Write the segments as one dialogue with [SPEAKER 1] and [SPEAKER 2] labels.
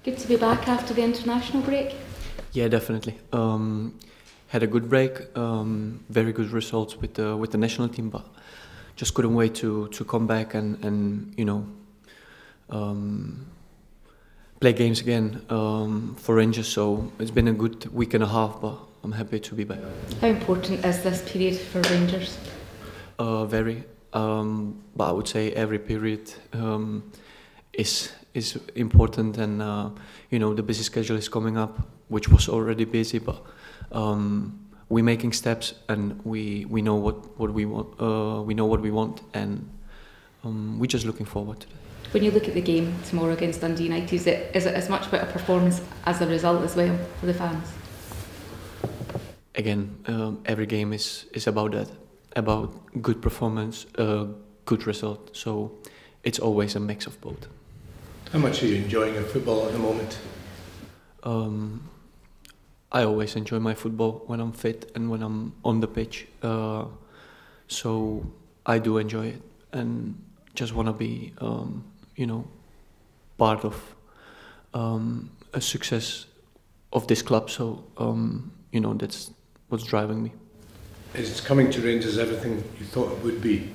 [SPEAKER 1] Good to be back after the international break?
[SPEAKER 2] Yeah, definitely. Had a good break, very good results with the national team, but just couldn't wait to come back and play games again for Rangers. So it's been a good week and a half, but I'm happy to be back.
[SPEAKER 1] How important is this period for Rangers?
[SPEAKER 2] Very, but I would say every period is important, and the busy schedule is coming up, which was already busy, but we're making steps, and we know what we want. We know what we want, and we're just looking forward to that.
[SPEAKER 1] When you look at the game tomorrow against Dundee United, is it as much about a performance as a result as well for the fans?
[SPEAKER 2] Again, every game is about that, about good performance, good result. So it's always a mix of both.
[SPEAKER 3] How much are you enjoying your football at the moment?
[SPEAKER 2] I always enjoy my football when I'm fit and when I'm on the pitch. So I do enjoy it, and just want to be, part of a success of this club. So that's what's driving me.
[SPEAKER 3] Is coming to Rangers everything you thought it would be?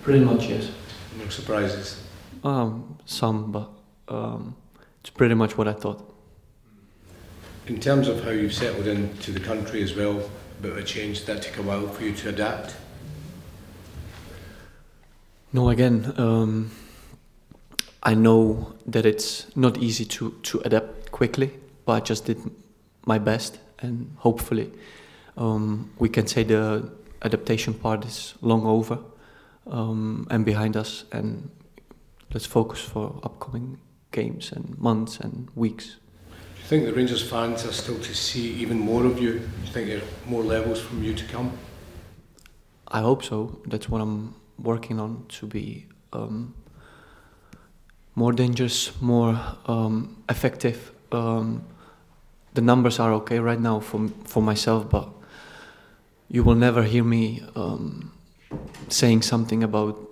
[SPEAKER 2] Pretty much, yes.
[SPEAKER 3] No surprises?
[SPEAKER 2] Some, but it's pretty much what I thought.
[SPEAKER 3] In terms of how you've settled into the country as well, a bit of a change, did that take a while for you to adapt?
[SPEAKER 2] No, again, I know that it's not easy to adapt quickly, but I just did my best, and hopefully we can say the adaptation part is long over and behind us, and let's focus for upcoming games and months and weeks.
[SPEAKER 3] Do you think the Rangers fans are still to see even more of you? Do you think there are more levels from you to come?
[SPEAKER 2] I hope so. That's what I'm working on, to be more dangerous, more effective. The numbers are okay right now for myself, but you will never hear me saying something about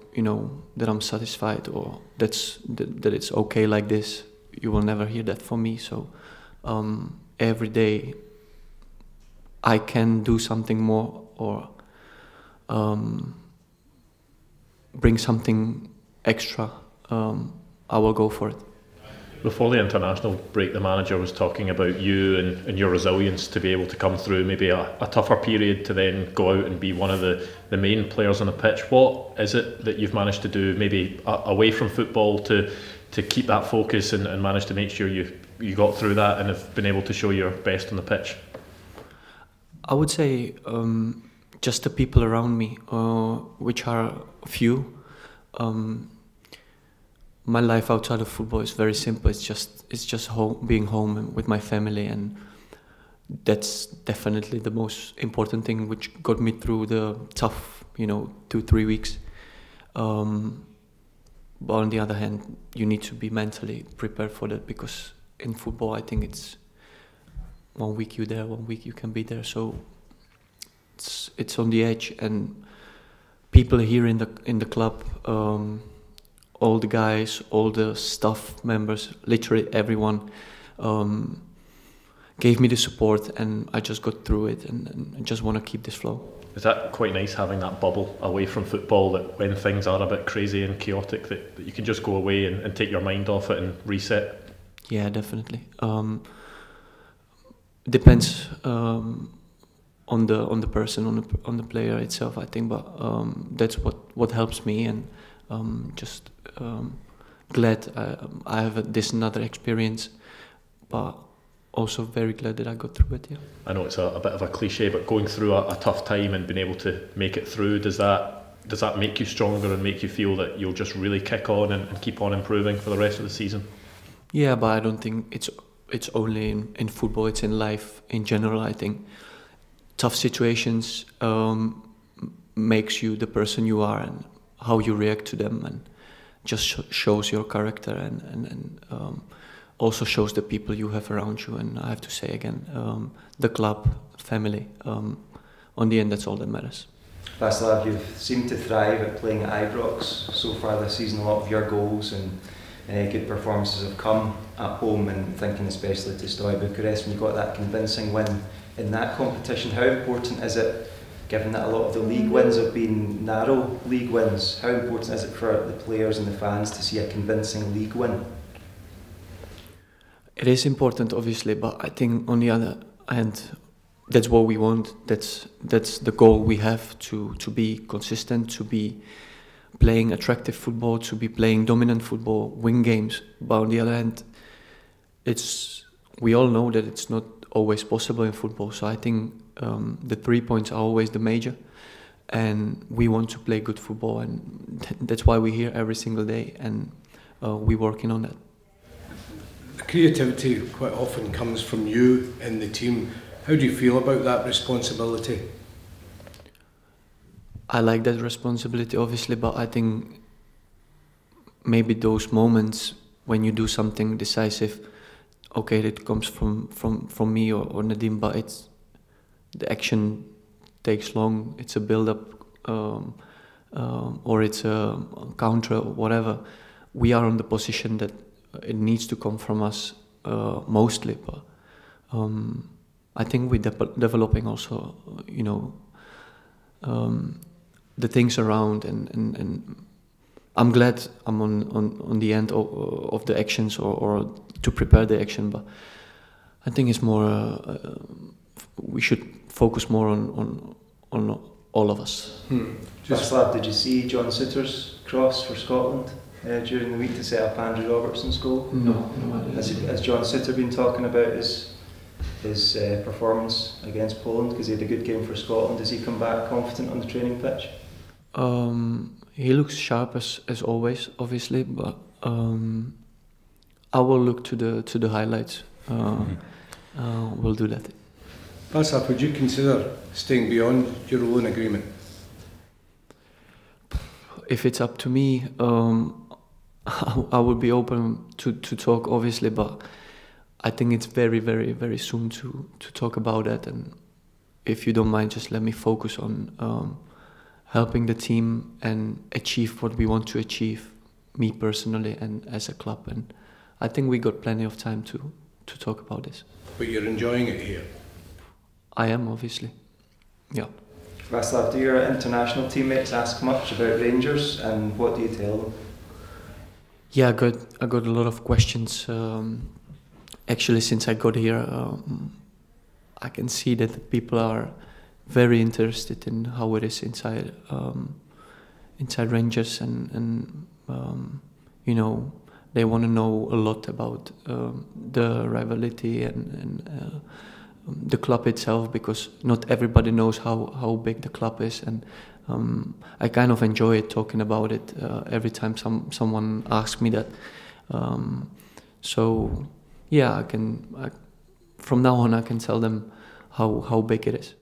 [SPEAKER 2] that I'm satisfied or that it's okay like this. You will never hear that from me. So every day I can do something more or bring something extra, I will go for it.
[SPEAKER 4] Before the international break, the manager was talking about you and your resilience to be able to come through maybe a tougher period to then go out and be one of the main players on the pitch. What is it that you've managed to do maybe away from football to keep that focus and manage to make sure you got through that and have been able to show your best on the pitch?
[SPEAKER 2] I would say just the people around me, which are few. My life outside of football is very simple. It's just home, being home with my family, and that's definitely the most important thing, which got me through the tough, 2-3 weeks. But on the other hand, you need to be mentally prepared for that, because in football, I think it's 1 week you're there, 1 week you can be there. So it's on the edge, and people here in the club. All the guys, all the staff members, literally everyone gave me the support, and I just got through it, and I just want to keep this flow.
[SPEAKER 4] Is that quite nice, having that bubble away from football, that when things are a bit crazy and chaotic, that you can just go away and take your mind off it and reset?
[SPEAKER 2] Yeah, definitely. Depends on the person, on the player itself, I think, but that's what helps me, and just glad I have this another experience, but also very glad that I got through it. Yeah.
[SPEAKER 4] I know it's a bit of a cliche, but going through a tough time and being able to make it through, does that make you stronger and make you feel that you'll just really kick on and keep on improving for the rest of the season?
[SPEAKER 2] Yeah, but I don't think it's only in football, it's in life in general. I think tough situations makes you the person you are, and how you react to them, and just shows your character, and also shows the people you have around you. And I have to say again, the club, family, on the end, that's all that matters.
[SPEAKER 5] Vaclav, you've seemed to thrive at playing at Ibrox so far this season. A lot of your goals and good performances have come at home, and thinking especially to Steaua Bucharest when you got that convincing win in that competition. How important is it, given that a lot of the league wins have been narrow league wins, how important is it for the players and the fans to see a convincing league win?
[SPEAKER 2] It is important, obviously, but I think on the other hand, that's what we want. That's the goal we have, to be consistent, to be playing attractive football, to be playing dominant football, win games. But on the other hand, we all know that it's not always possible in football. So I think the 3 points are always the major, and we want to play good football, and that's why we're here every single day, and we're working on that.
[SPEAKER 3] The creativity quite often comes from you and the team. How do you feel about that responsibility?
[SPEAKER 2] I like that responsibility, obviously, but I think maybe those moments when you do something decisive, okay, it comes from me or Nadim, but the action takes long. It's a build-up, or it's a counter, or whatever. We are on the position that it needs to come from us mostly, but I think we're developing also, the things around, and I'm glad I'm on the end of the actions or to prepare the action, but I think it's more we should focus more on all of us.
[SPEAKER 5] Vaclav, did you see John Sutter's cross for Scotland during the week to set up Andrew Robertson's goal?
[SPEAKER 2] No.
[SPEAKER 5] Has John Sutter been talking about his performance against Poland, because he had a good game for Scotland? Does he come back confident on the training pitch?
[SPEAKER 2] He looks sharp as always, obviously, but I will look to the highlights. We'll do that.
[SPEAKER 3] Vaclav, would you consider staying beyond your loan agreement?
[SPEAKER 2] If it's up to me, I would be open to talk, obviously, but I think it's very, very, very soon to talk about that. And if you don't mind, just let me focus on helping the team and achieve what we want to achieve, me personally and as a club. And I think we got plenty of time to talk about this.
[SPEAKER 3] But you're enjoying it here?
[SPEAKER 2] I am, obviously. Yeah.
[SPEAKER 5] Vaclav, do your international teammates ask much about Rangers, and what do you tell them?
[SPEAKER 2] Yeah, I got a lot of questions. Actually, since I got here, I can see that the people are very interested in how it is inside Rangers, and they want to know a lot about the rivalry and the club itself, because not everybody knows how big the club is, and I kind of enjoy it, talking about it every time someone asks me that. So yeah, from now on I can tell them how big it is.